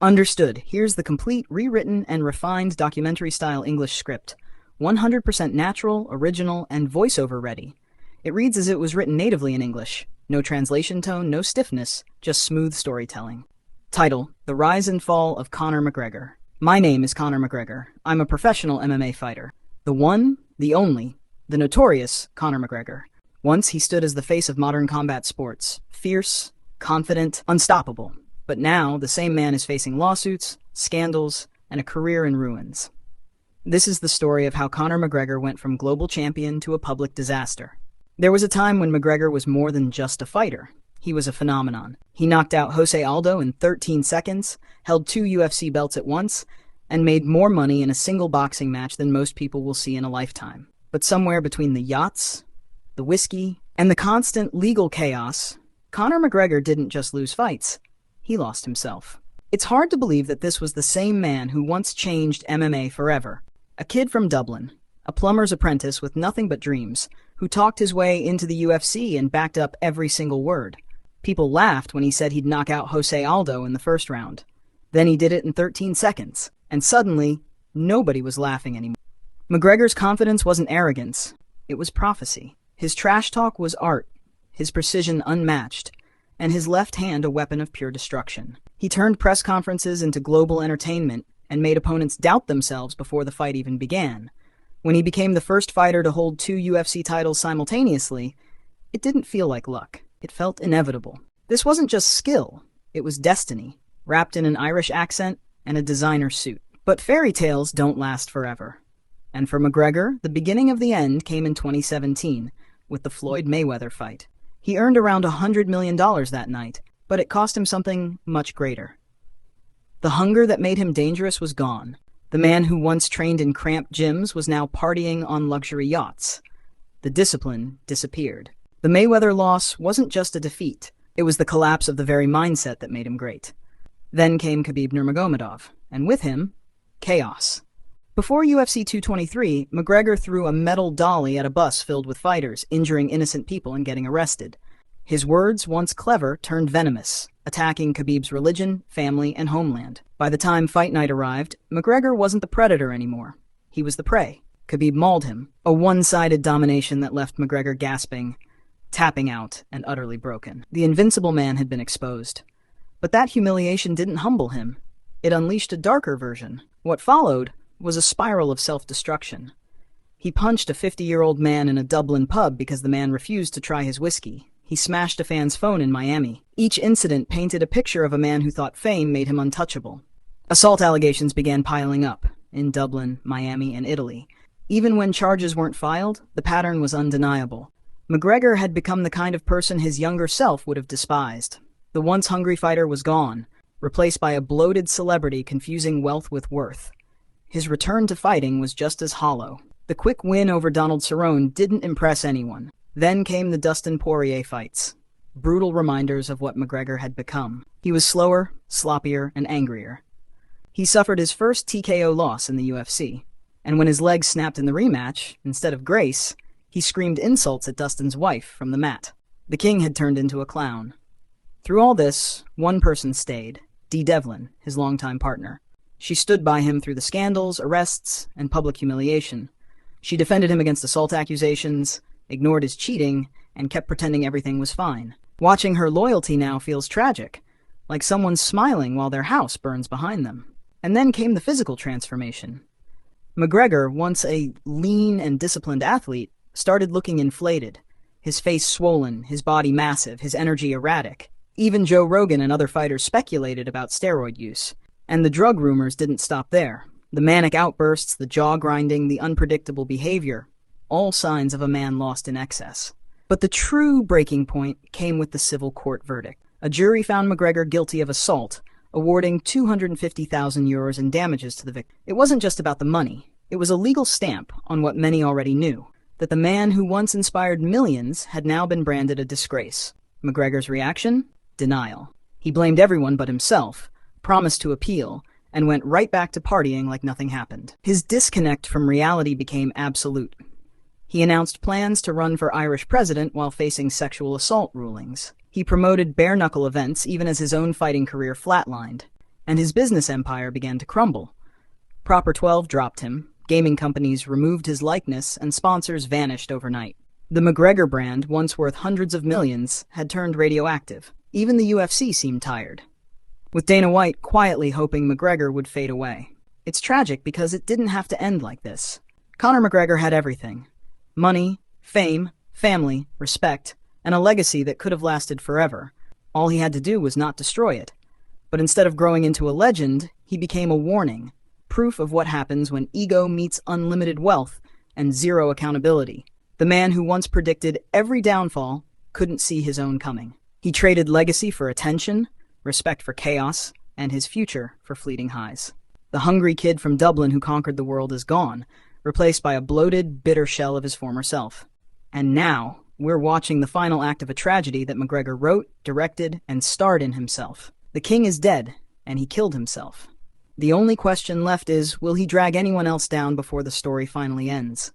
Understood. Here's the complete, rewritten, and refined documentary-style English script. 100% natural, original, and voiceover ready. It reads as it was written natively in English. No translation tone, no stiffness, just smooth storytelling. Title: The Rise and Fall of Conor McGregor. My name is Conor McGregor. I'm a professional MMA fighter. The one, the only, the notorious Conor McGregor. Once he stood as the face of modern combat sports. Fierce, confident, unstoppable. But now, the same man is facing lawsuits, scandals, and a career in ruins. This is the story of how Conor McGregor went from global champion to a public disaster. There was a time when McGregor was more than just a fighter. He was a phenomenon. He knocked out Jose Aldo in 13 seconds, held 2 UFC belts at once, and made more money in a single boxing match than most people will see in a lifetime. But somewhere between the yachts, the whiskey, and the constant legal chaos, Conor McGregor didn't just lose fights. He lost himself. It's hard to believe that this was the same man who once changed MMA forever. A kid from Dublin, a plumber's apprentice with nothing but dreams, who talked his way into the UFC and backed up every single word. People laughed when he said he'd knock out Jose Aldo in the first round. Then he did it in 13 seconds, and suddenly, nobody was laughing anymore. McGregor's confidence wasn't arrogance, it was prophecy. His trash talk was art, his precision unmatched, and his left hand a weapon of pure destruction. He turned press conferences into global entertainment and made opponents doubt themselves before the fight even began. When he became the first fighter to hold 2 UFC titles simultaneously, it didn't feel like luck. It felt inevitable. This wasn't just skill, it was destiny, wrapped in an Irish accent and a designer suit. But fairy tales don't last forever. And for McGregor, the beginning of the end came in 2017, with the Floyd Mayweather fight. He earned around $100 million that night, but it cost him something much greater. The hunger that made him dangerous was gone. The man who once trained in cramped gyms was now partying on luxury yachts. The discipline disappeared. The Mayweather loss wasn't just a defeat. It was the collapse of the very mindset that made him great. Then came Khabib Nurmagomedov, and with him, chaos. Before UFC 223, McGregor threw a metal dolly at a bus filled with fighters, injuring innocent people and getting arrested. His words, once clever, turned venomous, attacking Khabib's religion, family, and homeland. By the time fight night arrived, McGregor wasn't the predator anymore. He was the prey. Khabib mauled him, a one-sided domination that left McGregor gasping, tapping out, and utterly broken. The invincible man had been exposed. But that humiliation didn't humble him. It unleashed a darker version. What followed was a spiral of self-destruction. He punched a 50-year-old man in a Dublin pub because the man refused to try his whiskey. He smashed a fan's phone in Miami. Each incident painted a picture of a man who thought fame made him untouchable. Assault allegations began piling up in Dublin, Miami, and Italy. Even when charges weren't filed, the pattern was undeniable. McGregor had become the kind of person his younger self would have despised. The once hungry fighter was gone, replaced by a bloated celebrity confusing wealth with worth. His return to fighting was just as hollow. The quick win over Donald Cerrone didn't impress anyone. Then came the Dustin Poirier fights, brutal reminders of what McGregor had become. He was slower, sloppier, and angrier. He suffered his first TKO loss in the UFC, and when his leg snapped in the rematch, instead of grace, he screamed insults at Dustin's wife from the mat. The king had turned into a clown. Through all this, one person stayed, Dee Devlin, his longtime partner. She stood by him through the scandals, arrests, and public humiliation. She defended him against assault accusations, ignored his cheating, and kept pretending everything was fine. Watching her loyalty now feels tragic, like someone's smiling while their house burns behind them. And then came the physical transformation. McGregor, once a lean and disciplined athlete, started looking inflated. His face swollen, his body massive, his energy erratic. Even Joe Rogan and other fighters speculated about steroid use. And the drug rumors didn't stop there. The manic outbursts, the jaw grinding, the unpredictable behavior, all signs of a man lost in excess. But the true breaking point came with the civil court verdict. A jury found McGregor guilty of assault, awarding €250,000 in damages to the victim. It wasn't just about the money. It was a legal stamp on what many already knew, that the man who once inspired millions had now been branded a disgrace. McGregor's reaction? Denial. He blamed everyone but himself, promised to appeal, and went right back to partying like nothing happened. His disconnect from reality became absolute. He announced plans to run for Irish president while facing sexual assault rulings. He promoted bare-knuckle events even as his own fighting career flatlined. and his business empire began to crumble. Proper 12 dropped him, gaming companies removed his likeness, and sponsors vanished overnight. The McGregor brand, once worth hundreds of millions, had turned radioactive. Even the UFC seemed tired, with Dana White quietly hoping McGregor would fade away. It's tragic because it didn't have to end like this. Conor McGregor had everything: money, fame, family, respect, and a legacy that could have lasted forever. All he had to do was not destroy it. But instead of growing into a legend, he became a warning, proof of what happens when ego meets unlimited wealth and zero accountability. The man who once predicted every downfall couldn't see his own coming. He traded legacy for attention, respect for chaos, and his future for fleeting highs. The hungry kid from Dublin who conquered the world is gone, replaced by a bloated, bitter shell of his former self. And now, we're watching the final act of a tragedy that McGregor wrote, directed, and starred in himself. The king is dead, and he killed himself. The only question left is, will he drag anyone else down before the story finally ends?